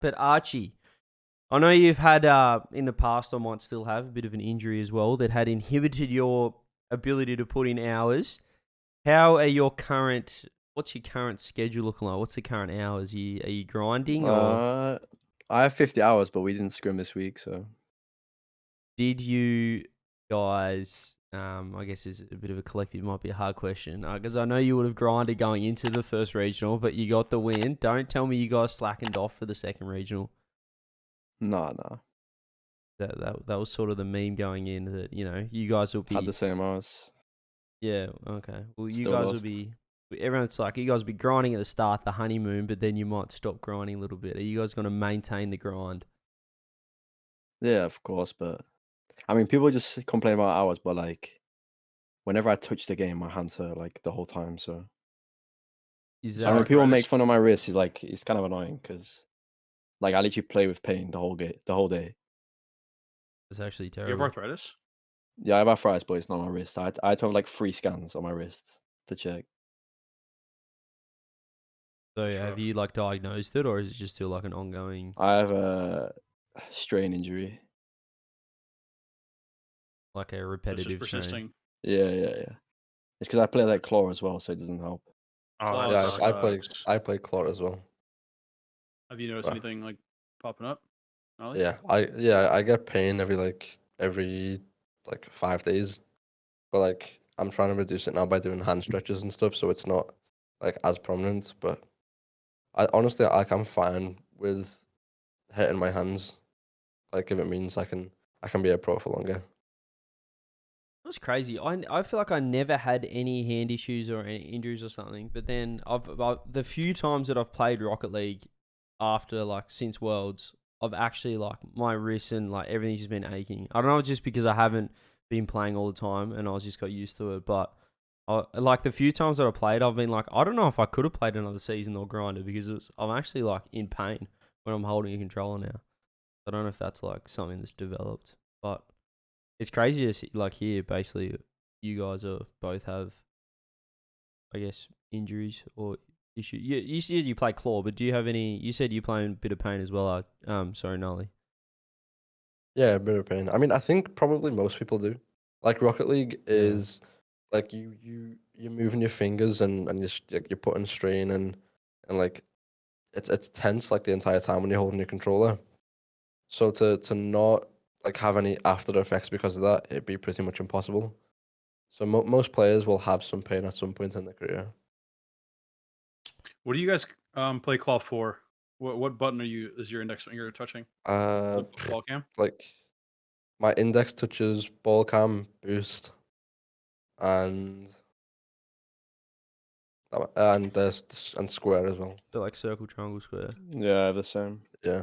But Archie, I know you've had in the past, or might still have, a bit of an injury as well that had inhibited your ability to put in hours. How are your current? What's your current schedule looking like? What's the current hours? Are you grinding or I have 50 hours, but we didn't scrim this week, so did you guys? I guess is a bit of a collective, might be a hard question because I know you would have grinded going into the first regional, but you got the win. Don't tell me you guys slackened off for the second regional. nah. That was sort of the meme going in that you guys will Had be the same hours. yeah okay well you Still guys will lost. be everyone's like you guys will be grinding at the start the honeymoon, but then you might stop grinding a little bit. Are you guys going to maintain the grind? Yeah, of course, but I mean, people just complain about hours, but like, whenever I touch the game, my hands hurt like the whole time. So Is I mean, that people make arthritis? fun of my wrist. It's kind of annoying because like I literally play with pain the whole day. it's actually You have terrible? arthritis? Yeah, I have arthritis, but it's not on my wrist. I had to have like 3 scans on my wrist to check. So That's have rough. you like diagnosed it, or is it just still like an ongoing I have a strain injury. like a It's just repetitive strain? persisting. Yeah. It's because I play like claw as well, so it doesn't help. Oh, Claw that Yeah, sucks. I play Clot as well. Have you noticed Right. anything like popping up, Ollie? Yeah, I get pain every 5 days, but like I'm trying to reduce it now by doing hand stretches and stuff, so it's not like as prominent. But I honestly I'm fine with hitting my hands, like if it means I can be a pro for longer. That's crazy. I feel like I never had any hand issues or any injuries or something. But then the few times that I've played Rocket League after since Worlds, I've actually my wrists and everything's just been aching. I don't know, it's just because I haven't been playing all the time and I was just got used to it. But the few times that I played, I've been I don't know if I could have played another season or grinded because I'm actually in pain when I'm holding a controller now. I don't know if that's something that's developed, but it's crazy to see, here, basically, you guys both have, I guess, injuries or issues. You said you play claw, but do you have any? You said you play a bit of pain as well. Sorry, Nolly. Yeah, a bit of pain. I mean, I think probably most people do. Like Rocket League is like you're moving your fingers and you're putting strain and like it's tense like the entire time when you're holding your controller. So to not have any after effects because of that, it'd be pretty much impossible. So most players will have some pain at some point in their career. What do you guys play claw for? What button is your index finger touching? The ball cam? Like my index touches ball cam, boost, and square as well. So circle, triangle, square. Yeah, the same. Yeah.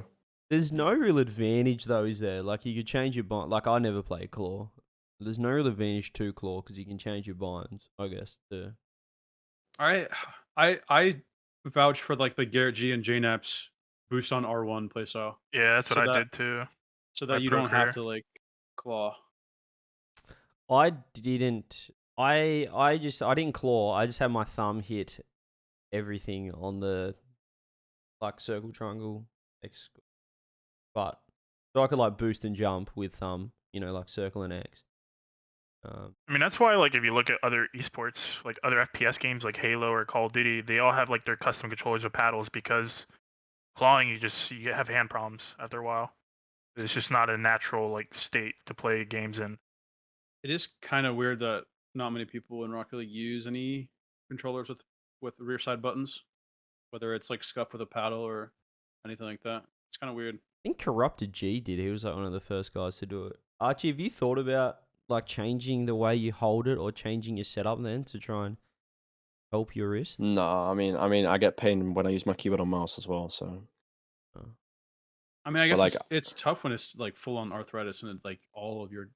There's no real advantage though, is there? You could change your bind. I never play claw. There's no real advantage to claw because you can change your binds, I guess. I vouch for the Garrett G and JNAP's boost on R1 playstyle. Yeah, that's what So I that- did too. So My that you pro don't have to claw. I didn't. I didn't claw. I just had my thumb hit everything on the circle, triangle, X, but so I could boost and jump with thumb. Circle and X. I mean, that's why if you look at other esports, other FPS games like Halo or Call of Duty, they all have their custom controllers with paddles because clawing you have hand problems after a while. It's just not a natural state to play games in. It is kind of weird that not many people in Rocket League use any controllers with rear side buttons, whether it's scuff with a paddle or anything like that. It's kind of weird. I think Corrupted G did. He was one of the first guys to do it. Archie, have you thought about changing the way you hold it or changing your setup then to try and help your wrist? No, I mean, I get pain when I use my keyboard and mouse as well. So, I mean, I guess it's tough when it's full on arthritis and all of your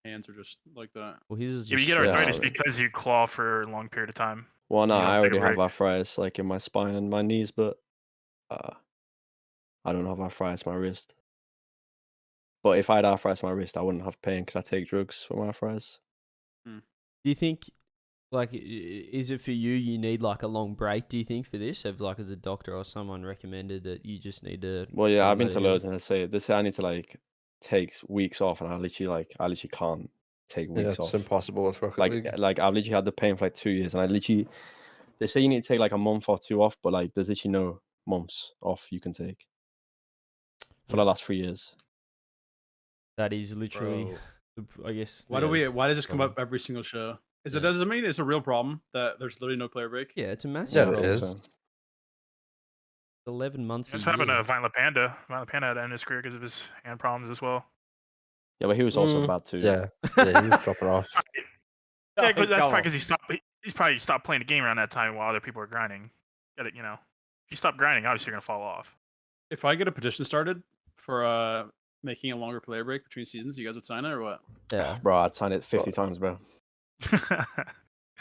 hands are just like that. Well, his is you just get arthritis I mean- because you claw for a long period of time. well, no, You don't I take a already have break. arthritis in my spine and my knees, but I don't have arthritis in my wrist. But if I had arthritis in my wrist, I wouldn't have pain because I take drugs for my arthritis. Do you think like, is it for you? You need like a long break. Do you think for this? Have like as a doctor or someone recommended that you just need to? Well, yeah, kinda I've been let to it heal? loads and they say I need to like take weeks off, and I literally can't take Yeah, weeks it's off. impossible with Rocket Like League. I've literally had the pain for like 2 years, and they say you need to take like a month or two off, but like there's literally no months off you can take for the last 3 years. That is literally, Bro. I guess. Why does this come problem. up every single show? Yeah. Does it mean it's a real problem that there's literally no player break? Yeah, it's a massive Yeah, I it problem. think so. is. 11 months That's a what happened year. to Violent Panda. Violent Panda had to end his career because of his hand problems as well. Yeah, but he was also Mm, bad too. Yeah, yeah, he was dropping off. Yeah, but that's Come probably on. because he's probably stopped playing the game around that time while other people are grinding. Get it, you know. If you stop grinding, obviously you're gonna fall off. If I get a petition started for making a longer player break between seasons, you guys would sign it or what? Yeah, Bro, I'd sign it 50 times, bro.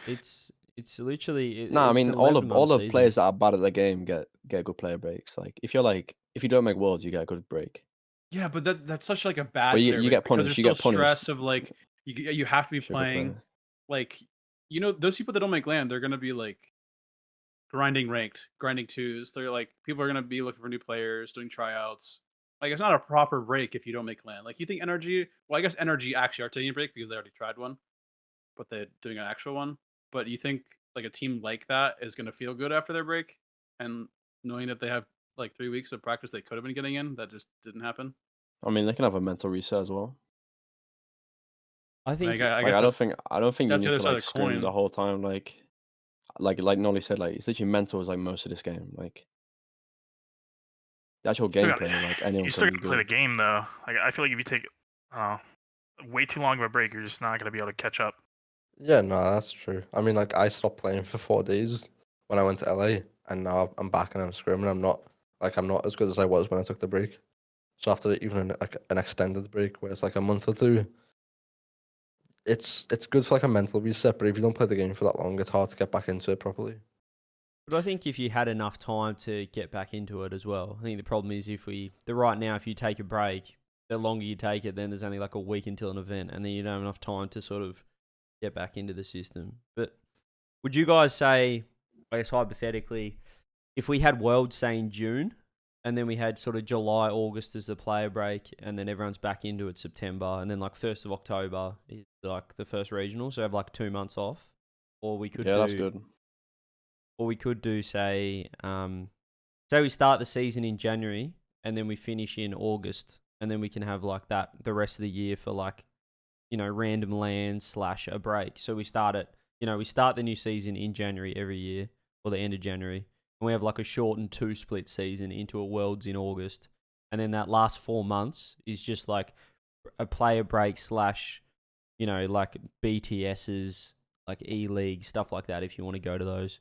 it's literally. No, I it's mean an all 11 the month players season. that are bad at the game get good player breaks. Like if you don't make worlds, you get a good break. Yeah, but that's such like a bad But you player break get because punished. there's You still get punished. stress of like you have to be If you're a good playing player. like those people that don't make land, they're gonna be like grinding ranked, grinding twos. They're like people are gonna be looking for new players, doing tryouts. Like it's not a proper break if you don't make land. Like you think NRG? Well, I guess NRG actually are taking a break because they already tried one, but they're doing an actual one. But you think like a team like that is gonna feel good after their break, and knowing that they have like 3 weeks of practice they could have been getting in that just didn't happen. I mean, they can have a mental reset as well. I think. I Like guess I don't think you that's the need other to side like of the scream coin. the whole time. Like Nolly said, like it's literally mental is like most of this game. Like the actual Still gameplay, like anyone you can still be gotta play the good. game though. Like I feel like if you take way too long of a break, you're just not gonna be able to catch up. Yeah, no, that's true. I mean, like I stopped playing for 4 days when I went to LA, and now I'm back and I'm screaming. I'm not as good as I was when I took the break. So after even an extended break, where it's like a month or two, it's good for like a mental reset. But if you don't play the game for that long, it's hard to get back into it properly. But I think if you had enough time to get back into it as well, I think the problem is right now, if you take a break, the longer you take it, then there's only like a week until an event, and then you don't have enough time to sort of get back into the system. But would you guys say, I guess hypothetically, if we had Worlds, say in June, and then we had sort of July, August as the player break, and then everyone's back into it September, and then like 1st of October is like the first regional, so have like 2 months off, or we could That's good. Or we could do, say we start the season in January and then we finish in August, and then we can have like that the rest of the year for like, random lands / a break. So we start the new season in January every year, or the end of January, and we have like a shortened 2-split season into a Worlds in August, and then that last 4 months is just like a player break / like BTSs, like E-League, stuff like that if you want to go to those.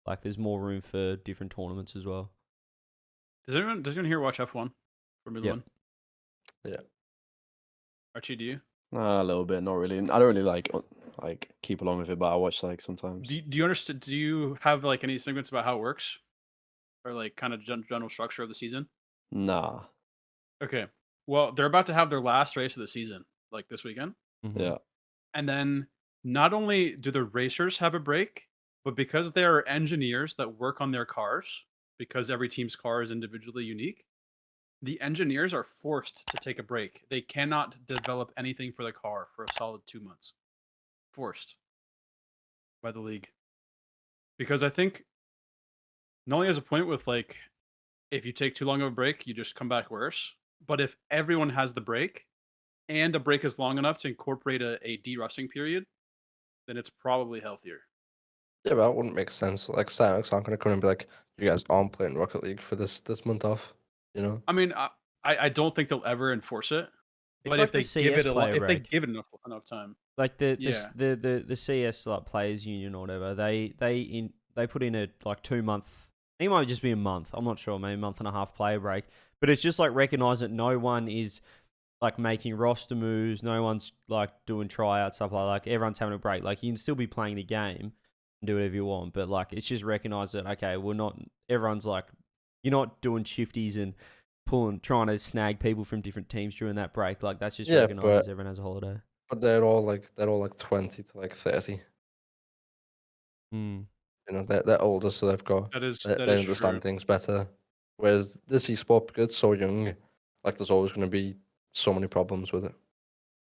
Like, there's more room for different tournaments as well. Does anyone here watch F1 Formula Yep. One? Yeah. Archie, do you? A little bit, not really. I don't really like keep along with it, but I watch like sometimes. Do you understand? Do you have like any segments about how it works, or like kind of general structure of the season? Nah. Okay. Well, they're about to have their last race of the season, like this weekend. Mhm. Yeah. And then not only do the racers have a break, but because there are engineers that work on their cars, because every team's car is individually unique, the engineers are forced to take a break. They cannot develop anything for the car for a solid 2 months. Forced by the league. Because I think Nolly has a point with like, if you take too long of a break, you just come back worse. But if everyone has the break, and the break is long enough to incorporate a de-rusting period, then it's probably healthier. Yeah, but that wouldn't make sense. Like, Cyanox aren't going to come and be like, you guys aren't playing Rocket League for this month off, you know? I mean, I don't think they'll ever enforce it. It's But like if they the give CS it player if they break. give it enough time, Like the Yeah. CS like players union or whatever, they put in a like 2 month. I think it might just be a month. I'm not sure, maybe a month and a half player break. But it's just like recognize that no one is like making roster moves. No one's like doing tryouts, stuff like everyone's having a break. Like you can still be playing the game and do whatever you want, but like it's just recognize that okay, we're not. Everyone's like, you're not doing shifties and trying to snag people from different teams during that break. Like that's just Yeah, recognizes but everyone has a holiday. they're all like 20 to like 30. Mm. You know, they're older, so they've got That is they, that they is understand true. things better. Whereas this esport, because it's so young, like there's always going to be so many problems with it.